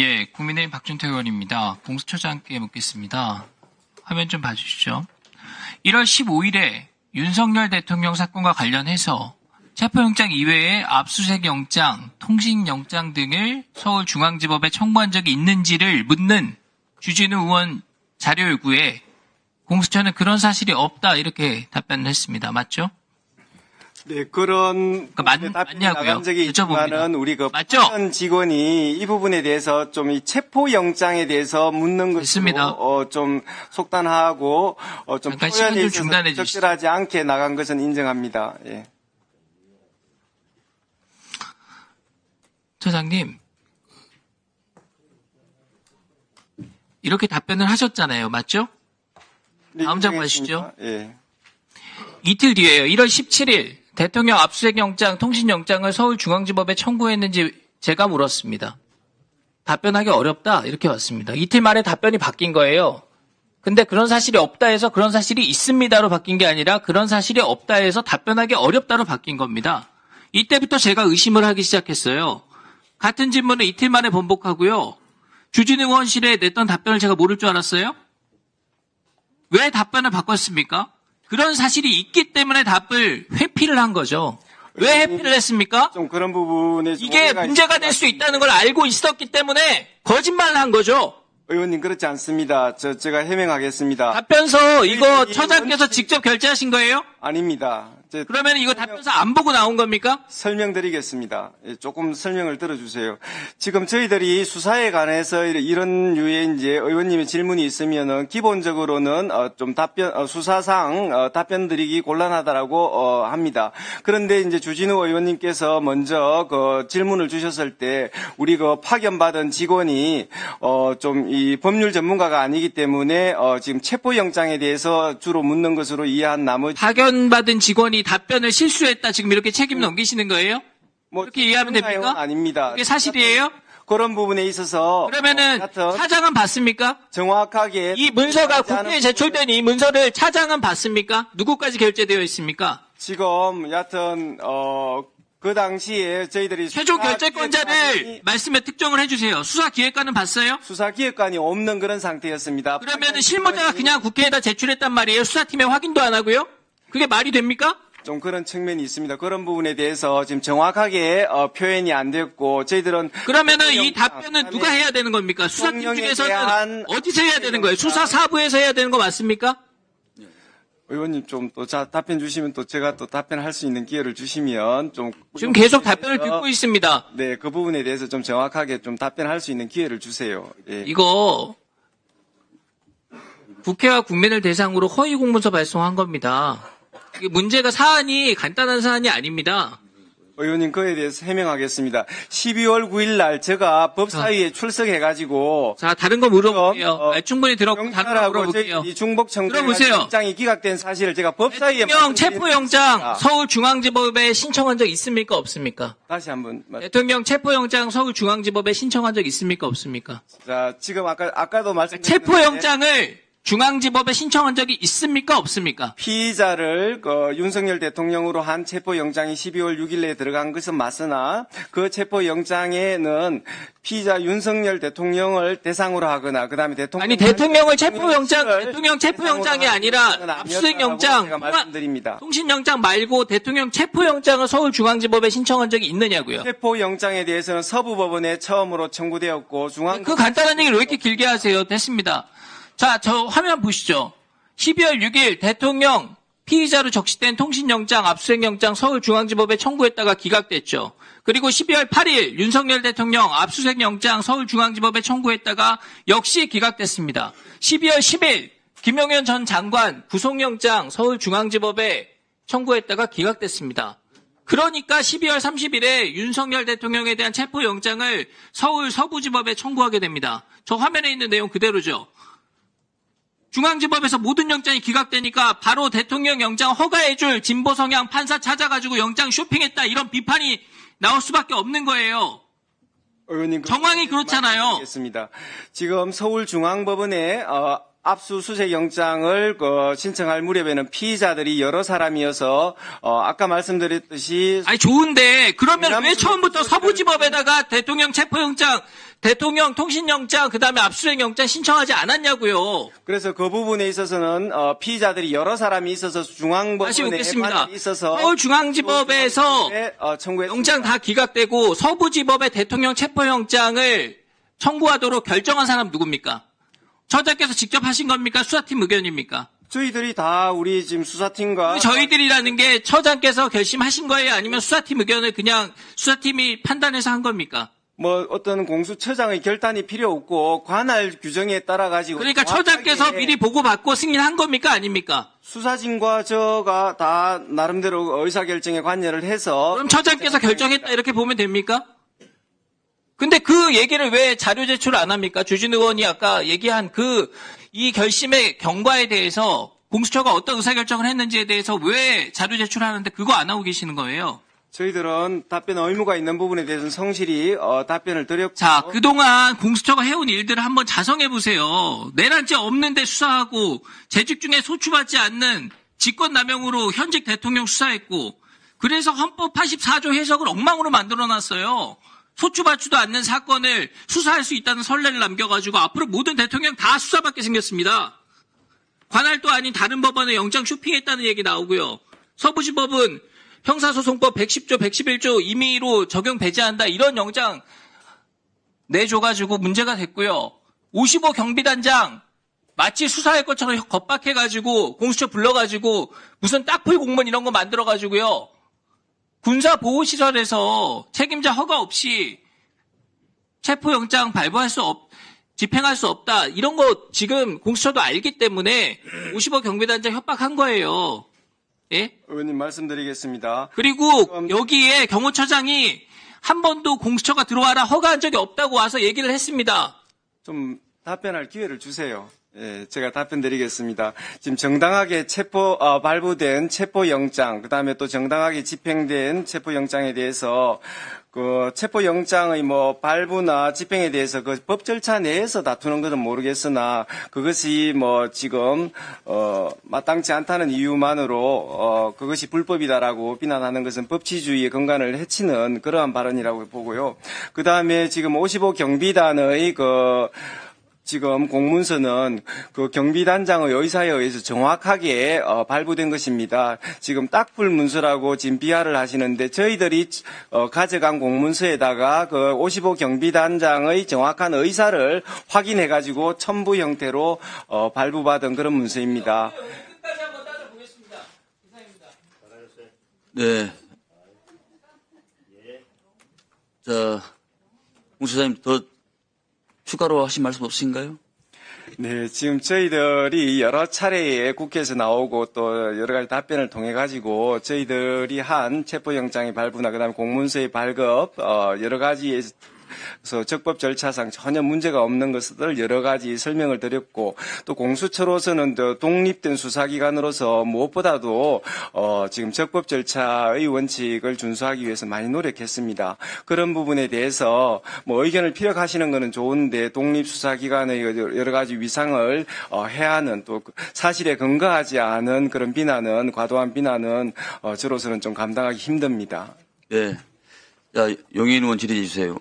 예, 국민의힘 박준태 의원입니다. 공수처장께 묻겠습니다. 화면 좀 봐주시죠. 1월 15일에 윤석열 대통령 사건과 관련해서 체포영장 이외에 압수수색 영장, 통신영장 등을 서울중앙지법에 청구한 적이 있는지를 묻는 주진우 의원 자료 요구에 공수처는 그런 사실이 없다 이렇게 답변을 했습니다. 맞죠? 네, 그런 답변이 맞냐고요? 나간 적이 있지만은 우리 그 맞죠? 파견 직원이 이 부분에 대해서 좀 이 체포 영장에 대해서 묻는 것으로 됐습니다. 좀 속단하고 좀 잠깐 표현에 시간 좀 있어서 중단해 주시죠. 적절하지 않게 나간 것은 인정합니다. 예. 처장님, 이렇게 답변을 하셨잖아요. 맞죠? 네, 다음 장 인정했습니다. 보시죠. 예. 이틀 뒤에요. 1월 17일 대통령 압수수색 영장, 통신영장을 서울중앙지법에 청구했는지 제가 물었습니다. 답변하기 어렵다 이렇게 왔습니다. 이틀 만에 답변이 바뀐 거예요. 근데 그런 사실이 없다 해서 그런 사실이 있습니다로 바뀐 게 아니라 그런 사실이 없다 해서 답변하기 어렵다로 바뀐 겁니다. 이때부터 제가 의심을 하기 시작했어요. 같은 질문을 이틀 만에 번복하고요. 주진우 의원실에 냈던 답변을 제가 모를 줄 알았어요? 왜 답변을 바꿨습니까? 그런 사실이 있기 때문에 답을 회피를 한 거죠. 왜 회피를 했습니까? 좀 그런 부분에 좀 이게 오해가 문제가 있을 될 것 수 있다는 걸 알고 있었기 때문에 거짓말을 한 거죠. 의원님 그렇지 않습니다. 제가 해명하겠습니다. 답변서 이거 이 처장께서 원칙- 직접 결제하신 거예요? 아닙니다. 그러면 이거 답변서 안 보고 나온 겁니까? 설명드리겠습니다. 예, 조금 설명을 들어주세요. 지금 저희들이 수사에 관해서 이런 류의 이제 의원님의 질문이 있으면은 기본적으로는 좀 수사상 답변 드리기 곤란하다라고 합니다. 그런데 이제 주진우 의원님께서 먼저 그 질문을 주셨을 때 우리 그 파견받은 직원이 좀 이 법률 전문가가 아니기 때문에 지금 체포영장에 대해서 주로 묻는 것으로 이해한 나머지 파견받은 직원이 답변을 실수했다 지금 이렇게 책임 넘기시는 거예요? 뭐 그렇게 이해하면 됩니까? 아닙니다. 그게 사실이에요? 그런 부분에 있어서 그러면은 여하튼 차장은 봤습니까? 정확하게 이 문서가 하지 않은 국회에 제출된 이 문서를 차장은 봤습니까? 누구까지 결제되어 있습니까? 지금 여하튼 그 당시에 저희들이 최종 결재권자를 말씀에 특정을 해주세요. 수사기획관은 봤어요? 수사기획관이 없는 그런 상태였습니다. 그러면은 실무자가 그냥 국회에다 제출했단 말이에요. 수사팀에 확인도 안 하고요? 그게 말이 됩니까? 좀 그런 측면이 있습니다. 그런 부분에 대해서 지금 정확하게 표현이 안 됐고 저희들은 그러면은 이 답변은 누가 해야 되는 겁니까? 수사팀 대한 중에서는 어디서 해야 되는 거예요? 수사사부에서 해야 되는 거 맞습니까? 의원님 좀 또 답변 주시면 또 제가 또 답변할 수 있는 기회를 주시면 좀 지금 계속 답변을 듣고 있습니다. 네, 그 부분에 대해서 좀 정확하게 좀 답변할 수 있는 기회를 주세요. 예. 이거 국회와 국민을 대상으로 허위 공문서 발송한 겁니다. 이게 문제가 사안이 간단한 사안이 아닙니다. 의원님 그에 대해서 해명하겠습니다. 12월 9일 날 제가 법사위에 출석해가지고 자, 다른 거 물어볼게요. 충분히 들었고 다른 거 경찰하고 물어볼게요. 이 중복 들어보세요. 청구가 영장이 기각된 사실을 제가 법사위에 대통령 체포영장 말씀드렸습니다. 서울중앙지법에 신청한 적 있습니까? 없습니까? 다시 한번 대통령 체포영장 서울중앙지법에 신청한 적 있습니까? 없습니까? 자, 지금 아까도 말씀드렸는데 체포영장을 중앙지법에 신청한 적이 있습니까? 없습니까? 피의자를 윤석열 대통령으로 한 체포영장이 12월 6일에 들어간 것은 맞으나 그 체포영장에는 피의자 윤석열 대통령을 대상으로 하거나 그다음에 아니 대통령 체포영장이 아니라 압수수색영장, 제가 말씀드립니다. 통신영장 말고 대통령 체포영장을 서울중앙지법에 신청한 적이 있느냐고요. 체포영장에 대해서는 서부법원에 처음으로 청구되었고 그 간단한 얘기를 왜 이렇게 길게 하세요? 됐습니다. 자, 저 화면 보시죠. 12월 6일 대통령 피의자로 적시된 통신영장, 압수수색영장 서울중앙지법에 청구했다가 기각됐죠. 그리고 12월 8일 윤석열 대통령 압수수색영장 서울중앙지법에 청구했다가 역시 기각됐습니다. 12월 10일 김용현 전 장관 구속영장 서울중앙지법에 청구했다가 기각됐습니다. 그러니까 12월 30일에 윤석열 대통령에 대한 체포영장을 서울 서부지법에 청구하게 됩니다. 저 화면에 있는 내용 그대로죠. 중앙지법에서 모든 영장이 기각되니까 바로 대통령 영장 허가해줄 진보 성향 판사 찾아가지고 영장 쇼핑했다 이런 비판이 나올 수밖에 없는 거예요. 의원님, 정황이 그렇잖아요. 말씀드리겠습니다. 지금 서울중앙법원에 압수수색 영장을 신청할 무렵에는 피의자들이 여러 사람이어서 아까 말씀드렸듯이 아니 좋은데 그러면 왜 처음부터 서부지법에다가 대통령 체포영장 대통령 통신영장 그다음에 압수수색영장 신청하지 않았냐고요. 그래서 그 부분에 있어서는 피의자들이 여러 사람이 있어서 다시 중앙법원에 묻겠습니다. 관할이 있어서 서울중앙지법에서 청구했습니다. 영장 다 기각되고 서부지법에 대통령 체포영장을 청구하도록 결정한 사람 누굽니까? 처장께서 직접 하신 겁니까? 수사팀 의견입니까? 저희들이 다 우리 지금 수사팀과 저희들이라는 게 처장께서 결심하신 거예요? 아니면 수사팀 의견을 그냥 수사팀이 판단해서 한 겁니까? 뭐 어떤 공수처장의 결단이 필요 없고 관할 규정에 따라 가지고 그러니까 처장께서 미리 보고받고 승인한 겁니까? 아닙니까? 수사진과 저가 다 나름대로 의사결정에 관여를 해서 그럼 처장께서 결정했다 이렇게 보면 됩니까? 근데 그 얘기를 왜 자료 제출 안 합니까? 주진 의원이 아까 얘기한 이 결심의 경과에 대해서 공수처가 어떤 의사결정을 했는지에 대해서 왜 자료 제출하는데 그거 안 하고 계시는 거예요? 저희들은 답변 의무가 있는 부분에 대해서는 성실히 답변을 드렸고 자, 그동안 공수처가 해온 일들을 한번 자성해 보세요. 내란죄 없는데 수사하고 재직 중에 소추받지 않는 직권남용으로 현직 대통령 수사했고 그래서 헌법 84조 해석을 엉망으로 만들어놨어요. 소추받지도 않는 사건을 수사할 수 있다는 선례를 남겨가지고 앞으로 모든 대통령 다 수사받게 생겼습니다. 관할도 아닌 다른 법원에 영장 쇼핑했다는 얘기 나오고요. 서부지법은 형사소송법 110조, 111조 임의로 적용 배제한다 이런 영장 내줘가지고 문제가 됐고요. 55 경비단장 마치 수사할 것처럼 겁박해가지고 공수처 불러가지고 무슨 딱풀 공무원 이런 거 만들어가지고요. 군사보호시설에서 책임자 허가 없이 체포영장 집행할 수 없다. 이런 거 지금 공수처도 알기 때문에 55 경비단장 협박한 거예요. 예? 의원님 말씀드리겠습니다. 그리고 여기에 경호처장이 한 번도 공수처가 들어와라 허가한 적이 없다고 와서 얘기를 했습니다. 좀 답변할 기회를 주세요. 예, 제가 답변 드리겠습니다. 지금 정당하게 발부된 체포영장, 그 다음에 또 정당하게 집행된 체포영장에 대해서 그 체포영장의 발부나 집행에 대해서 그 법 절차 내에서 다투는 것은 모르겠으나 그것이 지금 마땅치 않다는 이유만으로 그것이 불법이다라고 비난하는 것은 법치주의의根幹을 해치는 그러한 발언이라고 보고요. 그 다음에 지금 55 경비단의 지금 공문서는 그 경비단장의 의사에 의해서 정확하게 발부된 것입니다. 지금 딱풀 문서라고 지금 비하를 하시는데 저희들이 가져간 공문서에다가 그 55 경비단장의 정확한 의사를 확인해 가지고 첨부 형태로 발부받은 그런 문서입니다. 끝까지 한번 따져보겠습니다. 이상입니다. 네. 공수사님 더 추가로 하신 말씀 없으신가요? 네, 지금 저희들이 여러 차례에 국회에서 나오고 또 여러 가지 답변을 통해 가지고 저희들이 한 체포영장의 발부나 그다음에 공문서의 발급 여러 가지에서 적법 절차상 전혀 문제가 없는 것을 여러 가지 설명을 드렸고 또 공수처로서는 더 독립된 수사기관으로서 무엇보다도 지금 적법 절차의 원칙을 준수하기 위해서 많이 노력했습니다. 그런 부분에 대해서 의견을 피력하시는 것은 좋은데 독립수사기관의 여러 가지 위상을 해하는 또 사실에 근거하지 않은 그런 비난은 과도한 비난은 저로서는 좀 감당하기 힘듭니다. 네. 자, 용인 의원 질의해 주세요.